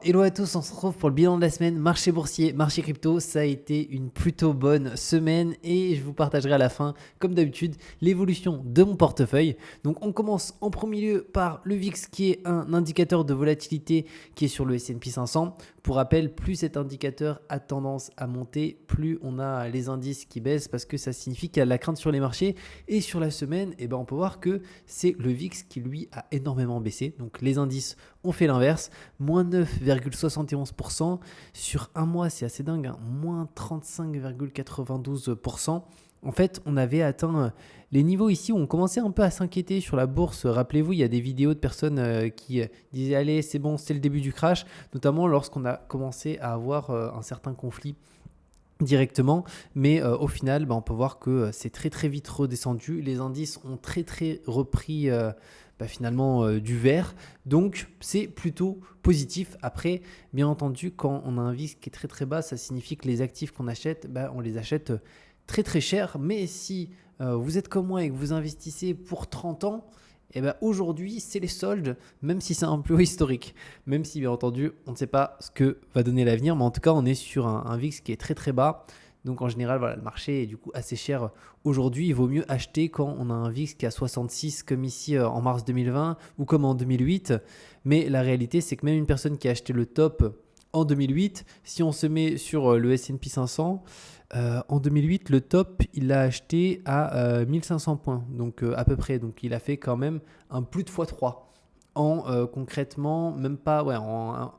Hello à tous, on se retrouve pour le bilan de la semaine. Marché boursier, marché crypto, ça a été une plutôt bonne semaine et je vous partagerai à la fin, comme d'habitude, l'évolution de mon portefeuille. Donc on commence en premier lieu par le VIX qui est un indicateur de volatilité qui est sur le S&P 500. Pour rappel, plus cet indicateur a tendance à monter, plus on a les indices qui baissent parce que ça signifie qu'il y a de la crainte sur les marchés. Et sur la semaine, on peut voir que c'est le VIX qui lui a énormément baissé. Donc les indices ont fait l'inverse, moins 9,71%. Sur un mois, c'est assez dingue, hein, moins 35,92%. En fait, on avait atteint les niveaux ici où on commençait un peu à s'inquiéter sur la bourse. Rappelez-vous, il y a des vidéos de personnes qui disaient « Allez, c'est bon, c'est le début du crash », notamment lorsqu'on a commencé à avoir un certain conflit directement, mais au final on peut voir que c'est très très vite redescendu, les indices ont très très repris finalement du vert, donc c'est plutôt positif. Après, bien entendu, quand on a un VIX qui est très très bas, ça signifie que les actifs qu'on achète, on les achète très très cher, mais si vous êtes comme moi et que vous investissez pour 30 ans, aujourd'hui c'est les soldes, même si c'est un plus haut historique, même si bien entendu on ne sait pas ce que va donner l'avenir, mais en tout cas on est sur un VIX qui est très très bas. Donc en général, voilà, le marché est du coup assez cher aujourd'hui. Il vaut mieux acheter quand on a un VIX qui est à 66 comme ici en mars 2020 ou comme en 2008. Mais la réalité, c'est que même une personne qui a acheté le top en 2008, si on se met sur le S&P 500, en 2008, le top, il l'a acheté à 1500 points, donc à peu près. Donc il a fait quand même un plus de x3 en concrètement, même pas,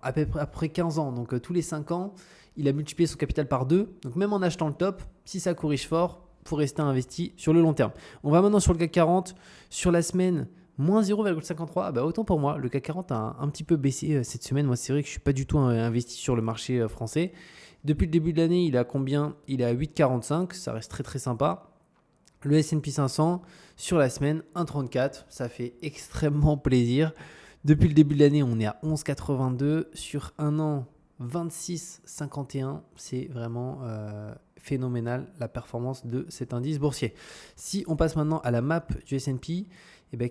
à peu près après 15 ans. Donc tous les 5 ans, il a multiplié son capital par 2. Donc même en achetant le top, si ça corrige fort, il faut rester investi sur le long terme. On va maintenant sur le CAC 40. Sur la semaine, moins 0,53. Autant pour moi, le CAC 40 a un petit peu baissé cette semaine. Moi, c'est vrai que je ne suis pas du tout investi sur le marché français. Depuis le début de l'année, il est à combien? Il est à 8,45. Ça reste très très sympa. Le S&P 500 sur la semaine 1,34, ça fait extrêmement plaisir. Depuis le début de l'année, on est à 11,82. Sur un an, 26,51. C'est vraiment phénoménal la performance de cet indice boursier. Si on passe maintenant à la map du S&P,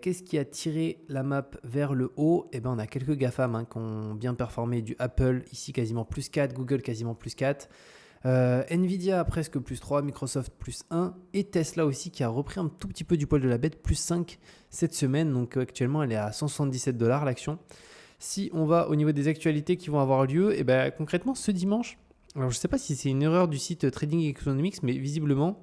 qu'est-ce qui a tiré la map vers le haut? On a quelques GAFAM qui ont bien performé, du Apple ici quasiment plus 4, Google quasiment plus 4. Nvidia presque plus 3, Microsoft plus 1 et Tesla aussi qui a repris un tout petit peu du poil de la bête, plus 5 cette semaine. Donc actuellement elle est à 177$ l'action. Si on va au niveau des actualités qui vont avoir lieu, concrètement ce dimanche, alors je ne sais pas si c'est une erreur du site Trading Economics, mais visiblement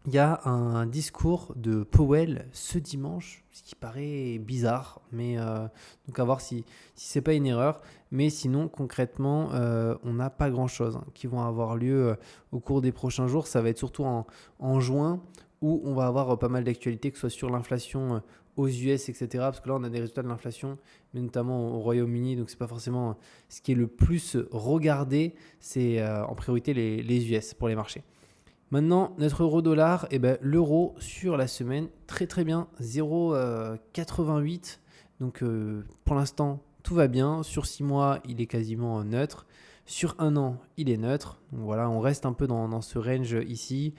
il y a un discours de Powell ce dimanche, ce qui paraît bizarre, mais donc à voir si ce n'est pas une erreur. Mais sinon, concrètement, on n'a pas grand-chose qui vont avoir lieu au cours des prochains jours. Ça va être surtout en juin où on va avoir pas mal d'actualités, que ce soit sur l'inflation aux US, etc. Parce que là, on a des résultats de l'inflation, mais notamment au Royaume-Uni. Donc, ce n'est pas forcément ce qui est le plus regardé. C'est en priorité les US pour les marchés. Maintenant, notre euro-dollar, l'euro sur la semaine, très très bien, 0,88. Donc pour l'instant, tout va bien. Sur 6 mois, il est quasiment neutre. Sur un an, il est neutre. Donc voilà, on reste un peu dans ce range ici.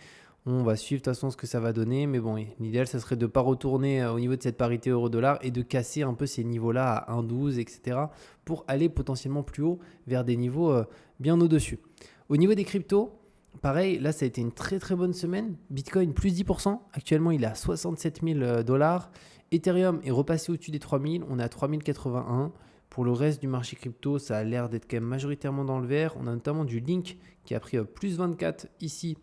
On va suivre de toute façon ce que ça va donner. Mais bon, l'idéal, ça serait de ne pas retourner au niveau de cette parité euro-dollar et de casser un peu ces niveaux-là à 1,12, etc. pour aller potentiellement plus haut vers des niveaux bien au-dessus. Au niveau des cryptos, pareil, là, ça a été une très très bonne semaine. Bitcoin, plus 10%. Actuellement, il est à 67 000$. Ethereum est repassé au-dessus des 3000. On est à 3081. Pour le reste du marché crypto, ça a l'air d'être quand même majoritairement dans le vert. On a notamment du Link qui a pris plus 24 ici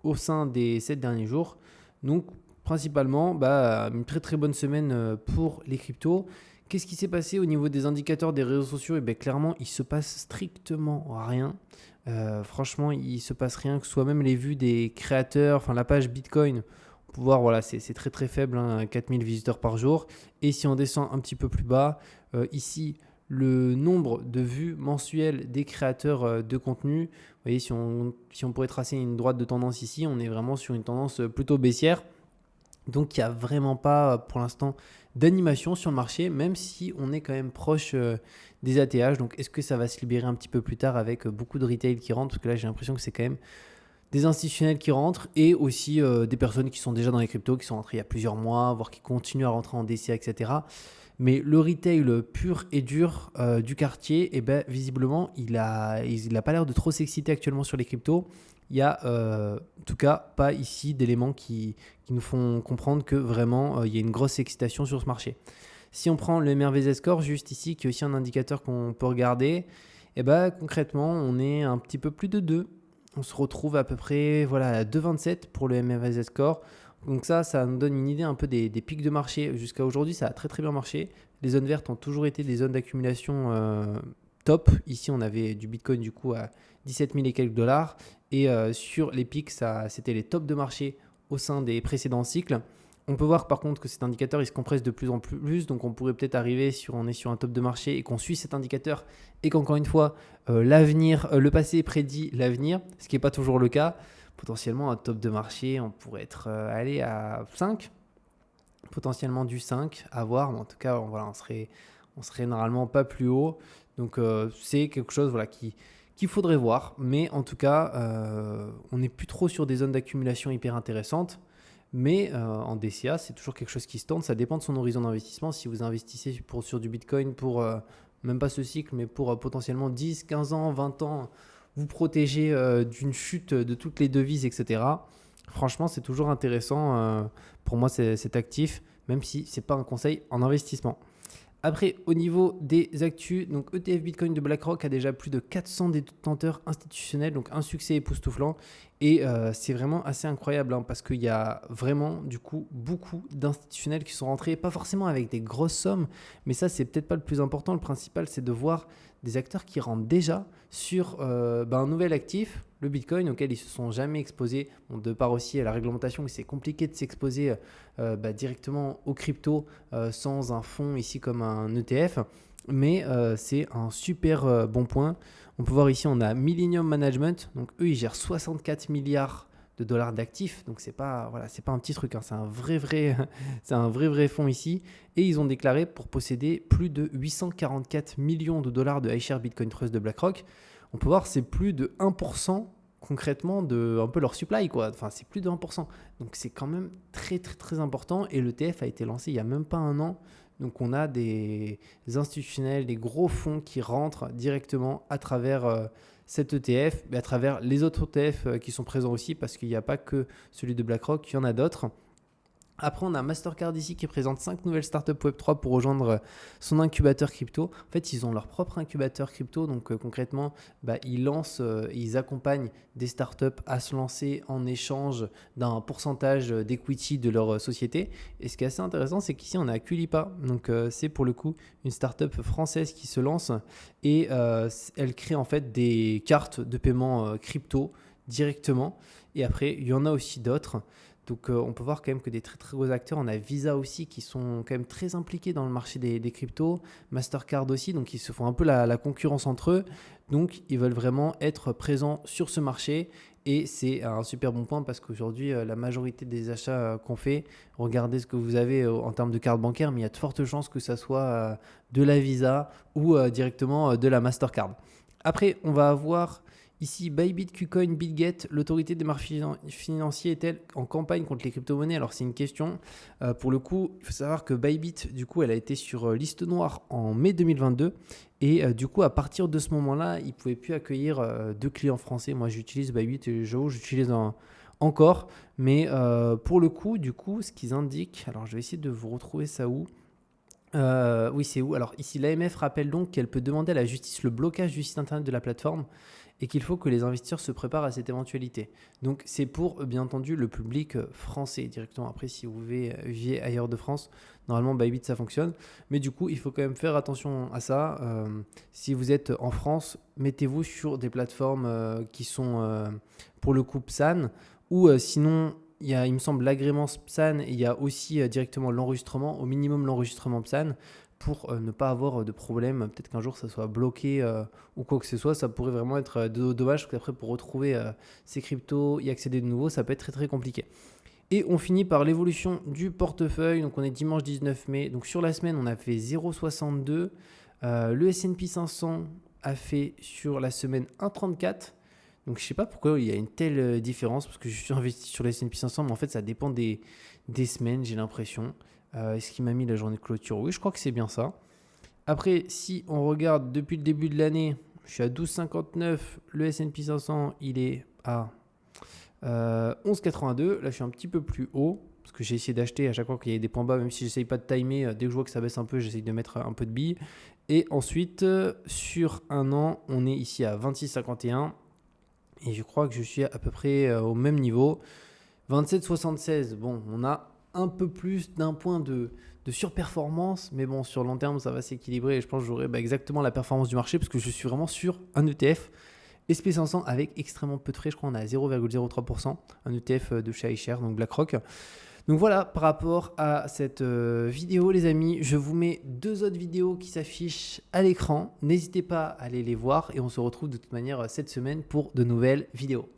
au sein des 7 derniers jours. Donc, principalement, une très très bonne semaine pour les cryptos. Qu'est-ce qui s'est passé au niveau des indicateurs des réseaux sociaux? Clairement, il ne se passe strictement rien. Franchement, il ne se passe rien, que ce soit même les vues des créateurs, enfin la page Bitcoin, on peut voir, voilà, c'est très très faible, 4000 visiteurs par jour. Et si on descend un petit peu plus bas, ici, le nombre de vues mensuelles des créateurs de contenu, vous voyez, si on pourrait tracer une droite de tendance ici, on est vraiment sur une tendance plutôt baissière. Donc il n'y a vraiment pas pour l'instant d'animation sur le marché, même si on est quand même proche des ATH. Donc est-ce que ça va se libérer un petit peu plus tard avec beaucoup de retail qui rentrent? Parce que là j'ai l'impression que c'est quand même des institutionnels qui rentrent et aussi des personnes qui sont déjà dans les cryptos, qui sont rentrées il y a plusieurs mois, voire qui continuent à rentrer en DCA, etc. Mais le retail pur et dur du quartier, eh ben, visiblement, il a pas l'air de trop s'exciter actuellement sur les cryptos. Il y a en tout cas pas ici d'éléments qui nous font comprendre que vraiment il y a une grosse excitation sur ce marché. Si on prend le MRVZ Score, juste ici, qui est aussi un indicateur qu'on peut regarder, eh ben, concrètement, on est un petit peu plus de 2. On se retrouve à peu près voilà, à 2,27 pour le MRVZ Score. Donc ça nous donne une idée un peu des pics de marché. Jusqu'à aujourd'hui, ça a très très bien marché. Les zones vertes ont toujours été des zones d'accumulation top. Ici, on avait du Bitcoin du coup à 17 000 et quelques dollars. Et sur les pics, c'était les tops de marché au sein des précédents cycles. On peut voir par contre que cet indicateur il se compresse de plus en plus, donc on pourrait peut-être arriver on est sur un top de marché et qu'on suit cet indicateur et qu'encore une fois le passé prédit l'avenir, ce qui n'est pas toujours le cas. Potentiellement un top de marché, on pourrait être allé à 5, potentiellement du 5 à voir, mais en tout cas on serait normalement pas plus haut. Donc c'est quelque chose qu'il faudrait voir, mais en tout cas on n'est plus trop sur des zones d'accumulation hyper intéressantes. Mais en DCA, c'est toujours quelque chose qui se tente. Ça dépend de son horizon d'investissement. Si vous investissez sur du Bitcoin pour, même pas ce cycle, mais pour potentiellement 10, 15 ans, 20 ans, vous protéger d'une chute de toutes les devises, etc. Franchement, c'est toujours intéressant pour moi cet actif, même si ce n'est pas un conseil en investissement. Après, au niveau des actus, donc ETF Bitcoin de BlackRock a déjà plus de 400 détenteurs institutionnels, donc un succès époustouflant. Et c'est vraiment assez incroyable parce qu'il y a vraiment du coup beaucoup d'institutionnels qui sont rentrés, pas forcément avec des grosses sommes, mais ça c'est peut-être pas le plus important. Le principal c'est de voir des acteurs qui rentrent déjà sur un nouvel actif, le Bitcoin, auquel ils se sont jamais exposés, de part aussi à la réglementation où c'est compliqué de s'exposer directement aux cryptos sans un fonds ici comme un ETF, mais c'est un super bon point. On peut voir ici, on a Millennium Management, donc eux ils gèrent 64 milliards de dollars d'actifs, donc c'est pas un petit truc, c'est un vrai fonds ici, et ils ont déclaré pour posséder plus de 844 millions de dollars de iShares Bitcoin Trust de BlackRock. On peut voir c'est plus de 1% concrètement de un peu leur supply, quoi. Enfin c'est plus de 1%, donc c'est quand même très très très important, et l'ETF a été lancé il y a même pas un an. Donc on a des institutionnels, des gros fonds qui rentrent directement à travers cet ETF, mais à travers les autres ETF qui sont présents aussi, parce qu'il n'y a pas que celui de BlackRock, il y en a d'autres. Après, on a Mastercard ici qui présente 5 nouvelles startups Web3 pour rejoindre son incubateur crypto. En fait, ils ont leur propre incubateur crypto. Donc, concrètement, ils accompagnent des startups à se lancer en échange d'un pourcentage d'equity de leur société. Et ce qui est assez intéressant, c'est qu'ici, on a Culipa. Donc, c'est pour le coup une startup française qui se lance et elle crée en fait des cartes de paiement crypto directement. Et après, il y en a aussi d'autres. Donc, on peut voir quand même que des très très gros acteurs, on a Visa aussi qui sont quand même très impliqués dans le marché des cryptos, Mastercard aussi, donc ils se font un peu la concurrence entre eux. Donc, ils veulent vraiment être présents sur ce marché et c'est un super bon point parce qu'aujourd'hui, la majorité des achats qu'on fait, regardez ce que vous avez en termes de carte bancaire, mais il y a de fortes chances que ça soit de la Visa ou directement de la Mastercard. Après, on va avoir ici, Bybit, KuCoin, BitGet, l'autorité des marchés financiers est-elle en campagne contre les crypto-monnaies? Alors, c'est une question. Pour le coup, il faut savoir que Bybit, du coup, elle a été sur liste noire en mai 2022. Et du coup, à partir de ce moment-là, ils ne pouvaient plus accueillir de clients français. Moi, j'utilise Bybit et j'utilise encore. Mais pour le coup, du coup, ce qu'ils indiquent, alors je vais essayer de vous retrouver ça où. Oui, c'est où? Alors ici, l'AMF rappelle donc qu'elle peut demander à la justice le blocage du site internet de la plateforme et qu'il faut que les investisseurs se préparent à cette éventualité. Donc c'est pour, bien entendu, le public français directement. Après, si vous vivez ailleurs de France, normalement Bybit ça fonctionne. Mais du coup, il faut quand même faire attention à ça. Si vous êtes en France, mettez-vous sur des plateformes qui sont pour le coup PSAN ou sinon... il me semble, l'agrément PSAN et il y a aussi directement l'enregistrement, au minimum l'enregistrement PSAN pour ne pas avoir de problème. Peut-être qu'un jour ça soit bloqué ou quoi que ce soit. Ça pourrait vraiment être dommage parce qu'après pour retrouver ces cryptos, y accéder de nouveau, ça peut être très très compliqué. Et on finit par l'évolution du portefeuille. Donc on est dimanche 19 mai. Donc sur la semaine, on a fait 0,62. Le S&P 500 a fait sur la semaine 1,34. Donc je ne sais pas pourquoi il y a une telle différence parce que je suis investi sur le S&P 500, mais en fait ça dépend des semaines, j'ai l'impression. Est-ce qu'il m'a mis la journée de clôture? Oui, je crois que c'est bien ça. Après, si on regarde depuis le début de l'année, je suis à 12,59. Le S&P 500, il est à 11,82. Là, je suis un petit peu plus haut parce que j'ai essayé d'acheter à chaque fois qu'il y a des points bas, même si j'essaye pas de timer. Dès que je vois que ça baisse un peu, j'essaye de mettre un peu de billes. Et ensuite, sur un an, on est ici à 26,51. Et je crois que je suis à peu près au même niveau. 27,76. Bon, on a un peu plus d'un point de surperformance, mais bon, sur long terme, ça va s'équilibrer et je pense que j'aurai exactement la performance du marché parce que je suis vraiment sur un ETF SP500 avec extrêmement peu de frais. Je crois qu'on a 0,03%, un ETF de chez iShares, donc BlackRock. Donc voilà, par rapport à cette vidéo, les amis, je vous mets 2 autres vidéos qui s'affichent à l'écran. N'hésitez pas à aller les voir et on se retrouve de toute manière cette semaine pour de nouvelles vidéos.